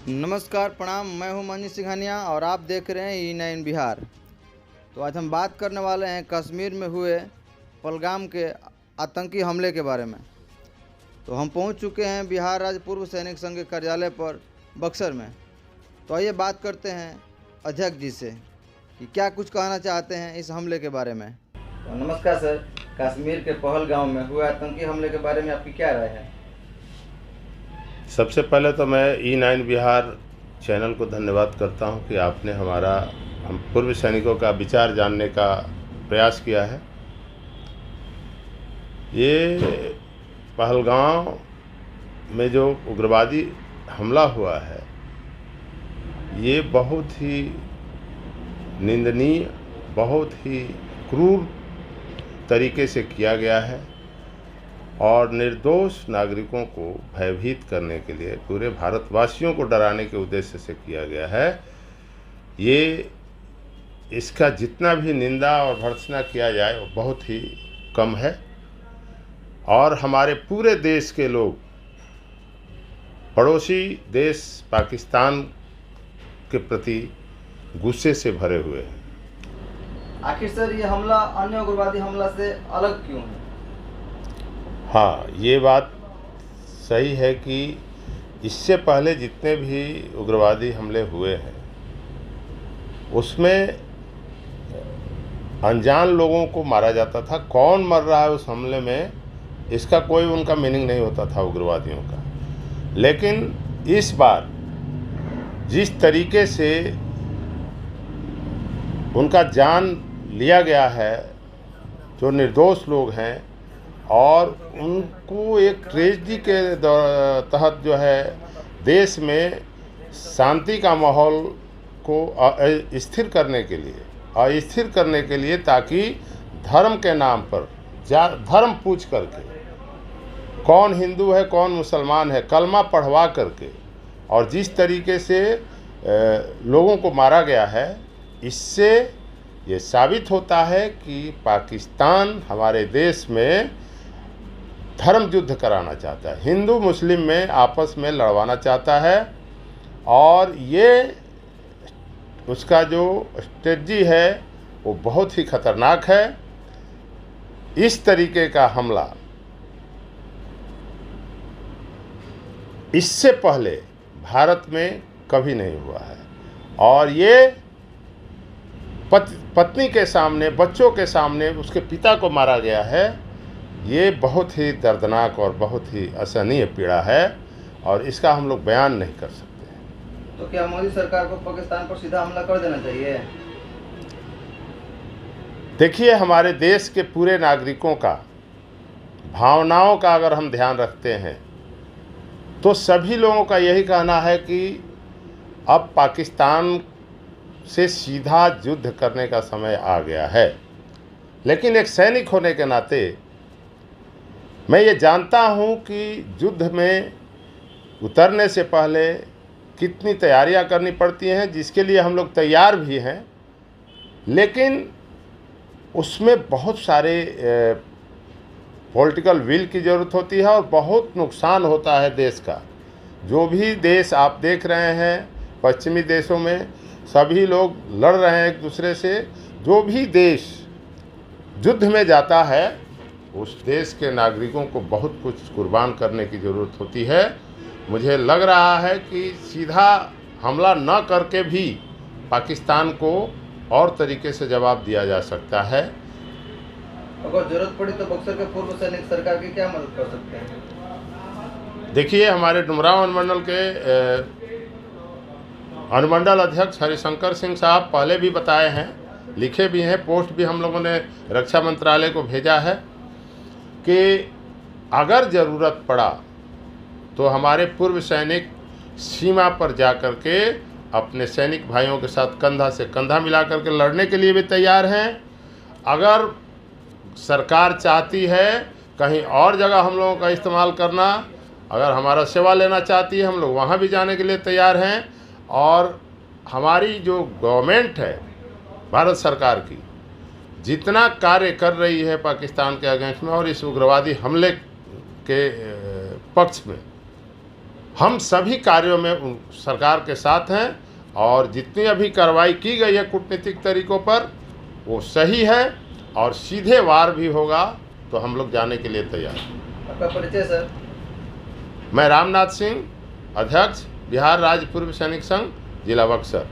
नमस्कार, प्रणाम। मैं हूं मनीष सिंघानिया और आप देख रहे हैं E9 बिहार। तो आज हम बात करने वाले हैं कश्मीर में हुए पहलगाम के आतंकी हमले के बारे में। तो हम पहुंच चुके हैं बिहार राज्य पूर्व सैनिक संघ के कार्यालय पर बक्सर में। तो आइए बात करते हैं अध्यक्ष जी से कि क्या कुछ कहना चाहते हैं इस हमले के बारे में। तो नमस्कार सर, कश्मीर के पहलगाम में हुए आतंकी हमले के बारे में आपकी क्या राय है? सबसे पहले तो मैं E9 बिहार चैनल को धन्यवाद करता हूं कि आपने हम पूर्व सैनिकों का विचार जानने का प्रयास किया है। ये पहलगाम में जो उग्रवादी हमला हुआ है ये बहुत ही निंदनीय, बहुत ही क्रूर तरीके से किया गया है और निर्दोष नागरिकों को भयभीत करने के लिए, पूरे भारतवासियों को डराने के उद्देश्य से किया गया है। इसका जितना भी निंदा और भर्त्सना किया जाए वो बहुत ही कम है और हमारे पूरे देश के लोग पड़ोसी देश पाकिस्तान के प्रति गुस्से से भरे हुए हैं। आखिर सर, ये हमला अन्य उग्रवादी हमला से अलग क्यों है? हाँ, ये बात सही है कि इससे पहले जितने भी उग्रवादी हमले हुए हैं उसमें अनजान लोगों को मारा जाता था। कौन मर रहा है उस हमले में इसका कोई उनका मीनिंग नहीं होता था उग्रवादियों का। लेकिन इस बार जिस तरीके से उनका जान लिया गया है, जो निर्दोष लोग हैं, और उनको एक ट्रेजेडी के तहत जो है देश में शांति का माहौल को स्थिर करने के लिए ताकि धर्म के नाम पर धर्म पूछ करके, कौन हिंदू है कौन मुसलमान है, कलमा पढ़वा करके, और जिस तरीके से लोगों को मारा गया है, इससे ये साबित होता है कि पाकिस्तान हमारे देश में धर्म युद्ध कराना चाहता है, हिंदू मुस्लिम में आपस में लड़वाना चाहता है। और ये उसका जो स्ट्रेटजी है वो बहुत ही खतरनाक है। इस तरीके का हमला इससे पहले भारत में कभी नहीं हुआ है और ये पत्नी के सामने, बच्चों के सामने उसके पिता को मारा गया है। ये बहुत ही दर्दनाक और बहुत ही असहनीय पीड़ा है और इसका हम लोग बयान नहीं कर सकते। तो क्या मोदी सरकार को पाकिस्तान पर सीधा हमला कर देना चाहिए? देखिए, हमारे देश के पूरे नागरिकों का भावनाओं का अगर हम ध्यान रखते हैं तो सभी लोगों का यही कहना है कि अब पाकिस्तान से सीधा युद्ध करने का समय आ गया है। लेकिन एक सैनिक होने के नाते मैं ये जानता हूँ कि युद्ध में उतरने से पहले कितनी तैयारियां करनी पड़ती हैं, जिसके लिए हम लोग तैयार भी हैं। लेकिन उसमें बहुत सारे पॉलिटिकल विल की ज़रूरत होती है और बहुत नुकसान होता है देश का। जो भी देश आप देख रहे हैं पश्चिमी देशों में, सभी लोग लड़ रहे हैं एक दूसरे से। जो भी देश युद्ध में जाता है उस देश के नागरिकों को बहुत कुछ कुर्बान करने की ज़रूरत होती है। मुझे लग रहा है कि सीधा हमला न करके भी पाकिस्तान को और तरीके से जवाब दिया जा सकता है। अगर जरूरत पड़ी तो बक्सर के पूर्व सैनिक सरकार की क्या मदद कर सकते हैं? देखिए, हमारे डुमरांव अनुमंडल के अनुमंडल अध्यक्ष हरिशंकर सिंह साहब पहले भी बताए हैं, लिखे भी हैं, पोस्ट भी हम लोगों ने रक्षा मंत्रालय को भेजा है कि अगर ज़रूरत पड़ा तो हमारे पूर्व सैनिक सीमा पर जा कर के अपने सैनिक भाइयों के साथ कंधा से कंधा मिला करके लड़ने के लिए भी तैयार हैं। अगर सरकार चाहती है कहीं और जगह हम लोगों का इस्तेमाल करना, अगर हमारा सेवा लेना चाहती है, हम लोग वहाँ भी जाने के लिए तैयार हैं। और हमारी जो गवर्नमेंट है भारत सरकार की, जितना कार्य कर रही है पाकिस्तान के अगेंस्ट में और इस उग्रवादी हमले के पक्ष में, हम सभी कार्यों में सरकार के साथ हैं और जितनी अभी कार्रवाई की गई है कूटनीतिक तरीकों पर वो सही है और सीधे वार भी होगा तो हम लोग जाने के लिए तैयार हैं। आपका परिचय सर? मैं रामनाथ सिंह, अध्यक्ष बिहार राज्य पूर्व सैनिक संघ, जिला बक्सर।